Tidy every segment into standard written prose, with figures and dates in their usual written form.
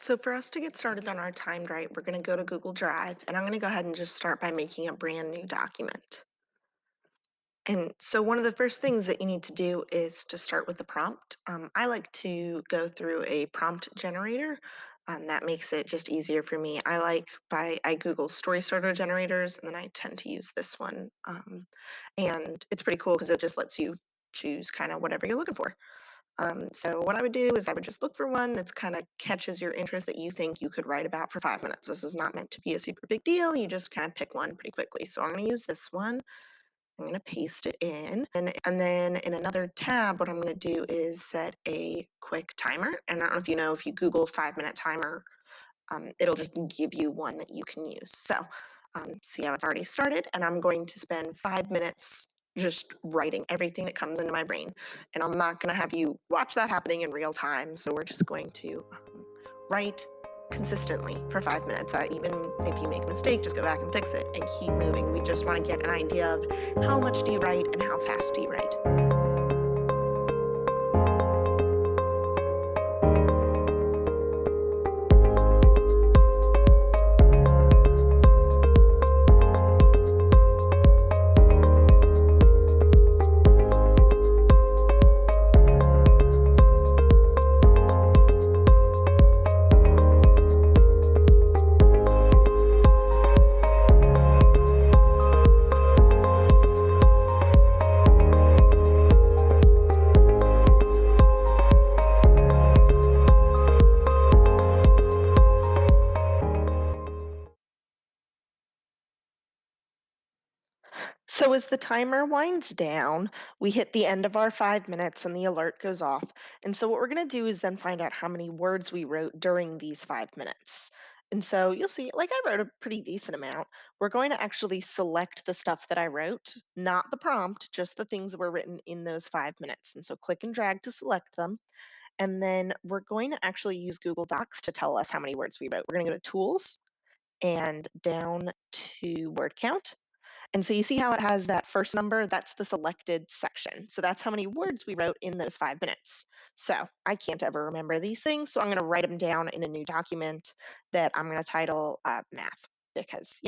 So for us to get started on our timed right, we're going to go to Google Drive, and I'm going to go ahead and just start by making a brand new document. And so one of the first things that you need to do is to start with the prompt. I like to go through a prompt generator. That makes it just easier for me. I Google story starter generators, and then I tend to use this one. And it's pretty cool because it just lets you choose kind of whatever you're looking for. So what I would do is I would just look for one that's kind of catches your interest that you think you could write about for 5 minutes. This is not meant to be a super big deal. You just kind of pick one pretty quickly. So I'm going to use this one. I'm going to paste it in. And then in another tab, what I'm going to do is set a quick timer. And I don't know if you know, if you Google 5 minute timer, it'll just give you one that you can use. So see how it's already started. And I'm going to spend 5 minutes just writing everything that comes into my brain. And I'm not going to have you watch that happening in real time. So we're just going to write consistently for 5 minutes. Even if you make a mistake, just go back and fix it and keep moving. We just want to get an idea of how much do you write and how fast do you write. So as the timer winds down, we hit the end of our 5 minutes and the alert goes off. And so what we're going to do is then find out how many words we wrote during these 5 minutes. And so you'll see, like I wrote a pretty decent amount. We're going to actually select the stuff that I wrote, not the prompt, just the things that were written in those 5 minutes. And so click and drag to select them. And then we're going to actually use Google Docs to tell us how many words we wrote. We're going to go to Tools and down to Word Count. And so you see how it has that first number? That's the selected section. So that's how many words we wrote in those 5 minutes. So I can't ever remember these things. So I'm going to write them down in a new document that I'm going to title math because,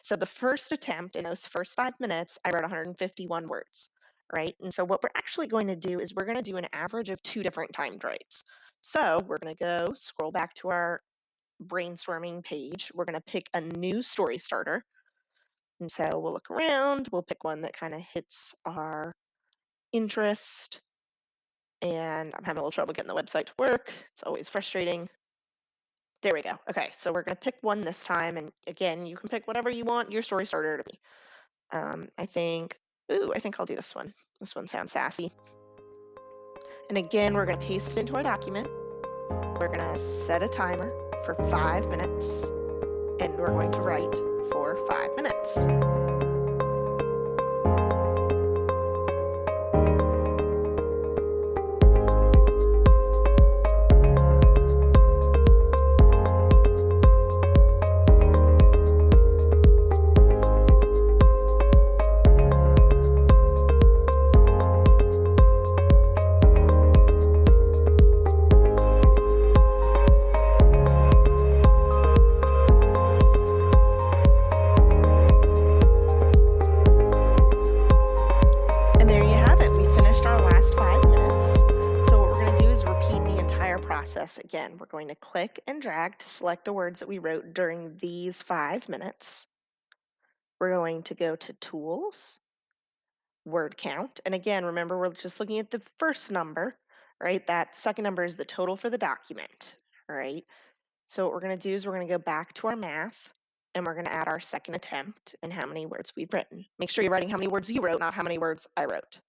So the first attempt in those first 5 minutes, I wrote 151 words, right? And so what we're actually going to do is we're going to do an average of two different timed writes. So we're going to go scroll back to our brainstorming page. We're going to pick a new story starter. And so we'll look around, we'll pick one that kind of hits our interest. And I'm having a little trouble getting the website to work. It's always frustrating. There we go. Okay, so we're going to pick one this time. And again, you can pick whatever you want your story starter to be. I think I'll do this one. This one sounds sassy. And again, we're going to paste it into our document. We're going to set a timer for 5 minutes. And we're going to write for 5 minutes. And there you have it. We finished our last 5 minutes. So what we're going to do is repeat the entire process again. We're going to click and drag to select the words that we wrote during these 5 minutes. We're going to go to Tools, Word Count. And again, remember, we're just looking at the first number, right? That second number is the total for the document, all right? So what we're going to do is we're going to go back to our math and we're going to add our second attempt and how many words we've written. Make sure you're writing how many words you wrote, not how many words I wrote.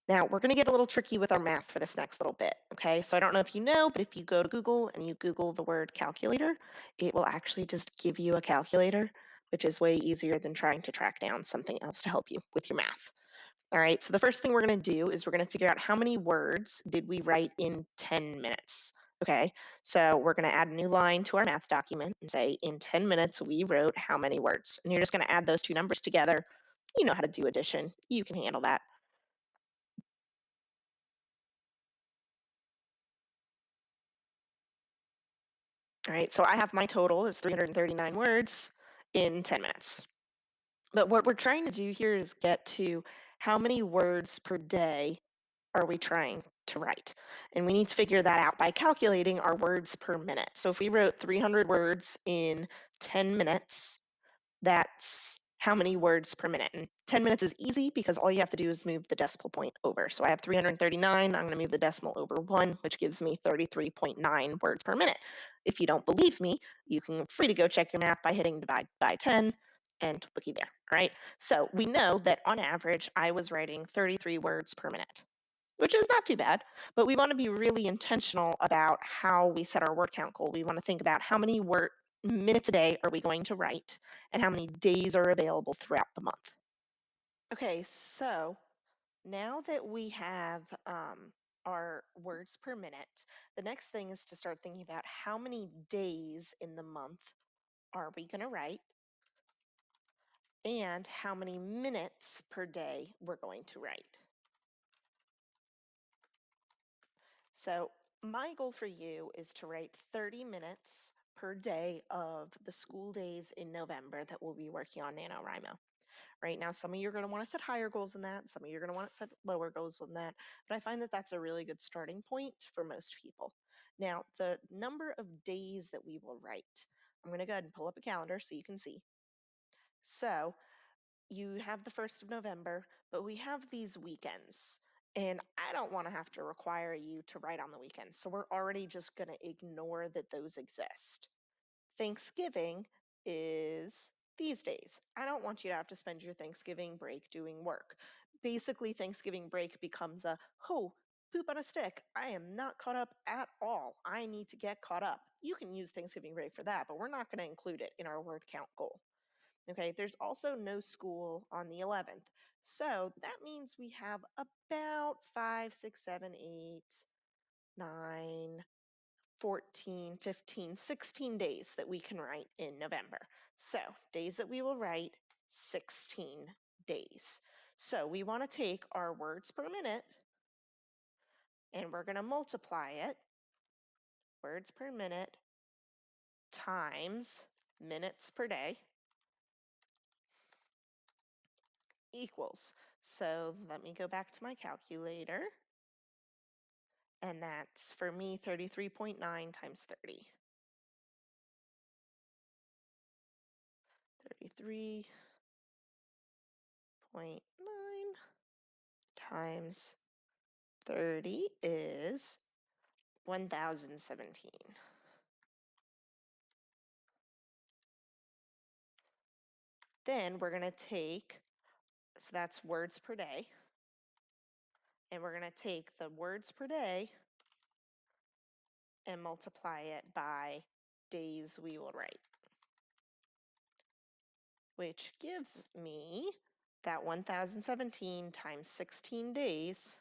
Now, we're going to get a little tricky with our math for this next little bit, okay? So I don't know if you know, but if you go to Google and you Google the word calculator, it will actually just give you a calculator, which is way easier than trying to track down something else to help you with your math. All right, so the first thing we're going to do is we're going to figure out how many words did we write in 10 minutes. Okay, so we're going to add a new line to our math document and say in 10 minutes we wrote how many words. And you're just going to add those two numbers together. You know how to do addition. You can handle that. All right, so I have my total is 339 words in 10 minutes. But what we're trying to do here is get to how many words per day are we trying to write? And we need to figure that out by calculating our words per minute. So if we wrote 300 words in 10 minutes, that's how many words per minute. And 10 minutes is easy because all you have to do is move the decimal point over. So I have 339. I'm going to move the decimal over 1, which gives me 33.9 words per minute. If you don't believe me, you can free to go check your math by hitting divide by 10 and looky there. All right. So we know that on average, I was writing 33 words per minute, which is not too bad, but we want to be really intentional about how we set our word count goal. We want to think about how many minutes a day are we going to write and how many days are available throughout the month. Okay, so now that we have our words per minute, the next thing is to start thinking about how many days in the month are we going to write and how many minutes per day we're going to write. So my goal for you is to write 30 minutes per day of the school days in November that we'll be working on NaNoWriMo. Right now, some of you are going to want to set higher goals than that. Some of you are going to want to set lower goals than that. But I find that that's a really good starting point for most people. Now, the number of days that we will write, I'm going to go ahead and pull up a calendar so you can see. So you have the 1st of November, but we have these weekends. And I don't want to have to require you to write on the weekends. So we're already just going to ignore that those exist. Thanksgiving is these days. I don't want you to have to spend your Thanksgiving break doing work. Basically, Thanksgiving break becomes poop on a stick. I am not caught up at all. I need to get caught up. You can use Thanksgiving break for that, but we're not going to include it in our word count goal. Okay, there's also no school on the 11th. So that means we have about 5, 6, 7, 8, 9, 14, 15, 16 days that we can write in November. So days that we will write, 16 days. So we want to take our words per minute and we're going to multiply it, words per minute times minutes per day equals. So let me go back to my calculator. And that's for me 33.9 times 30. 33.9 times 30 is 1017. Then we're going to take, so that's words per day, and we're going to take the words per day and multiply it by days we will write, which gives me that 1017 times 16 days.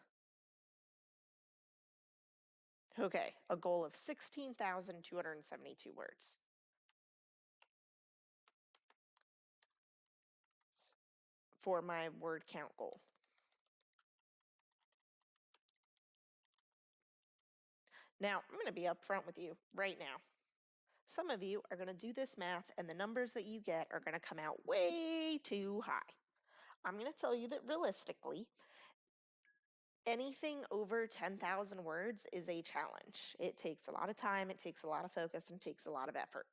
Okay, a goal of 16,272 words for my word count goal. Now, I'm going to be upfront with you right now. Some of you are going to do this math, and the numbers that you get are going to come out way too high. I'm going to tell you that realistically, anything over 10,000 words is a challenge. It takes a lot of time, it takes a lot of focus, and takes a lot of effort.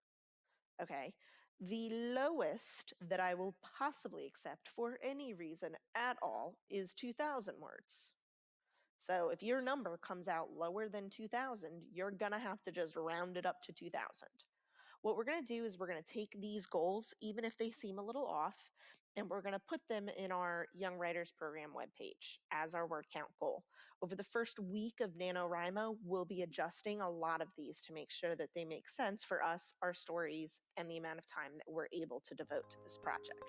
Okay. The lowest that I will possibly accept for any reason at all is 2,000 words. So if your number comes out lower than 2,000, you're going to have to just round it up to 2,000. What we're going to do is we're going to take these goals, even if they seem a little off, and we're going to put them in our Young Writers Program webpage as our word count goal. Over the first week of NaNoWriMo, we'll be adjusting a lot of these to make sure that they make sense for us, our stories, and the amount of time that we're able to devote to this project.